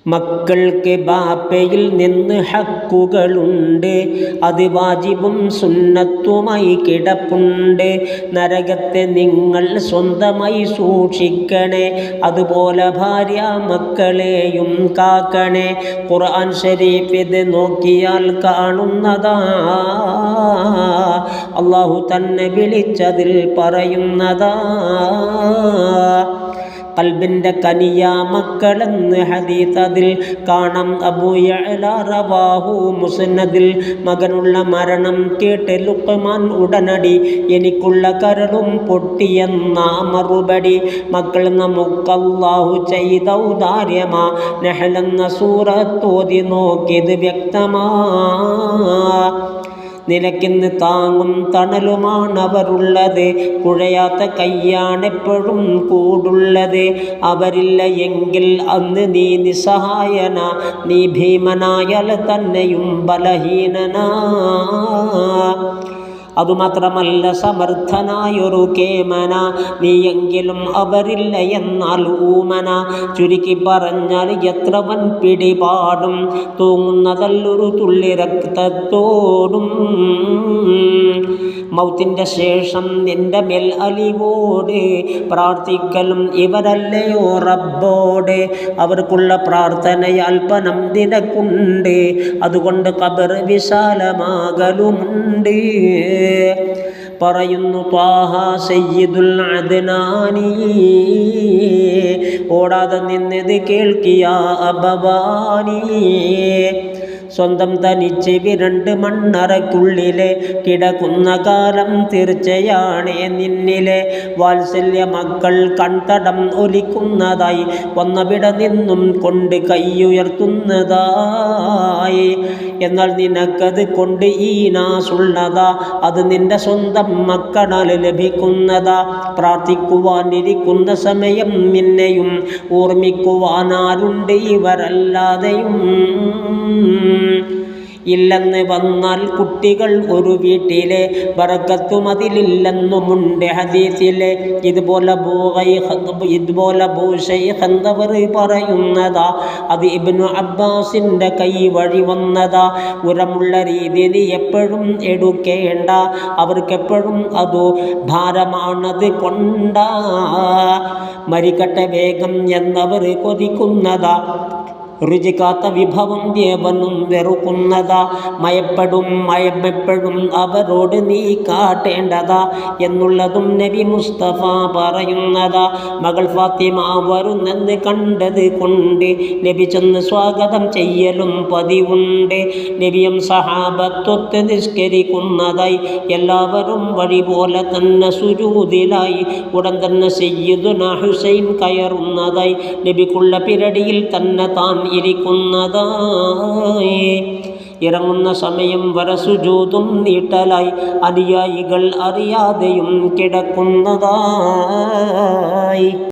മക്കൾക്ക് ബാപ്പയിൽ നിന്ന് ഹക്കുകളുണ്ട്, അത് വാജിബും സുന്നത്തുമായി കിടപ്പുണ്ട്. നരകത്തെ നിങ്ങൾ സ്വന്തമായി സൂക്ഷിക്കണേ, അതുപോലെ ഭാര്യ മക്കളെയും കാക്കണേ. ഖുർആൻ ശരീഫ് ഇത് നോക്കിയാൽ കാണുന്നതാ, അല്ലാഹു തന്നെ വിളിച്ചതിൽ പറയുന്നതാ. ഖൽബിൻ്റെ കനിയാ മക്കളെന്ന് ഹദീസ് അതിൽ കാണാം. അബൂ യഅ്ല റവാഹു മുസ്നദിൽ. മകനുള്ള മരണം കേട്ട് ലുഖ്മാൻ ഉടനടി എനിക്കുള്ള കരളും പൊട്ടിയെന്ന മറുപടി. മക്കൾ നമുക്കല്ലാഹു ചെയ്ത ഔദാര്യമാ. നഹ്ൽ എന്ന സൂറത്ത് ഓതി നോക്കിയത് വ്യക്തമാ. നിലയ്ക്കിന്ന് താങ്ങും തണലുമാണവരുള്ളത്, കുഴയാത്ത കയ്യാണെപ്പോഴും കൂടുള്ളത്. അവരില്ല എങ്കിൽ അന്ന് നീ നിസ്സഹായന, നീ ഭീമനായാൽ തന്നെയും ബലഹീനനാ. അതുമാത്രമല്ല സമർത്ഥനായൊരു കേമന, നീയെങ്കിലും അവരില്ല എന്നാൽ ഊമന. ചുരുക്കി പറഞ്ഞാൽ എത്ര വൻ പിടിപാടും തൂങ്ങുന്നതല്ലൊരു തുള്ളി രക്തത്തോടും. മൗത്തിൻ്റെ ശേഷം നിന്റെ മേൽ അലിവോട് പ്രാർത്ഥിക്കലും ഇവരല്ലയോ റബ്ബോട്. അവർക്കുള്ള പ്രാർത്ഥന അല്പനം നിനക്കുണ്ട്, അതുകൊണ്ട് ഖബർ വിശാലമാകലുമുണ്ട്. പറയുന്നു ത്വാഹ സയ്യിദുൽ അദ്നാനി, ഓടാതെ നിന്നത് കേൾക്കിയ അബവാനി. സ്വന്തം തനിച്ച് വിരണ്ട് മണ്ണറയ്ക്കുള്ളിലെ കിടക്കുന്ന കാലം തീർച്ചയാണ് നിന്നിലെ. വാത്സല്യ മക്കൾ കൺതടം ഒലിക്കുന്നതായി വന്നവിട നിന്നും കൊണ്ട് കൈയുയർത്തുന്നതായി. എന്നാൽ നിനക്കത് കൊണ്ട് ഈ നാസുള്ളതാ, അത് നിന്റെ സ്വന്തം മക്കളാൽ ലഭിക്കുന്നതാ. പ്രാർത്ഥിക്കുവാനിരിക്കുന്ന സമയം നിന്നെയും ഓർമ്മിക്കുവാനാരുണ്ട് ഇവരല്ലാതെയും. ഇല്ലെന്ന് വന്നാൽ കുട്ടികൾ ഒരു വീട്ടിലെ ബറക്കത്തും അതിലില്ലെന്നുമുണ്ട് ഹദീസിലെ. ഇതുപോലെ ബൂശൈഖ് പറയുന്നതാ, അത് ഇബ്നു അബ്ബാസിൻ്റെ കൈ വഴി വന്നതാ. ഉരമുള്ള രീതി നീ എപ്പോഴും എടുക്കേണ്ട, അവർക്കെപ്പോഴും അതു ഭാരമാണത് കൊണ്ടാ. മരിക്കട്ടെ വേഗം എന്നവർ കൊതിക്കുന്നതാ, രുചിക്കാത്ത വിഭവം ദേവനും വെറുക്കുന്നതാ. മയമെപ്പോഴും അവരോട് നീ കാട്ടേണ്ടതാ എന്നുള്ളതും നബി മുസ്തഫ പറയുന്നതാ. മകൾ ഫാത്തിമ വരുന്നെന്ന് കണ്ടത് കൊണ്ട് നബി ചെന്ന് സ്വാഗതം ചെയ്യലും പതിവുണ്ട്. നബിയും സഹാബത്തൊത്ത് നിസ്കരിക്കുന്നതായി എല്ലാവരും വഴി പോലെ തന്നെ സുജൂദിലായി. ഉടൻ തന്നെ സയ്യിദുനാ ഹുസൈൻ കയറുന്നതായി. നബിക്കുള്ള പിരടിയിൽ തന്നെ താൻ ഇരിക്കുന്നതായി. ഇറങ്ങുന്ന സമയം വരെ സുജൂദും നീട്ടലായി. അനുയായികൾ അറിയാതെയും കിടക്കുന്നതായി.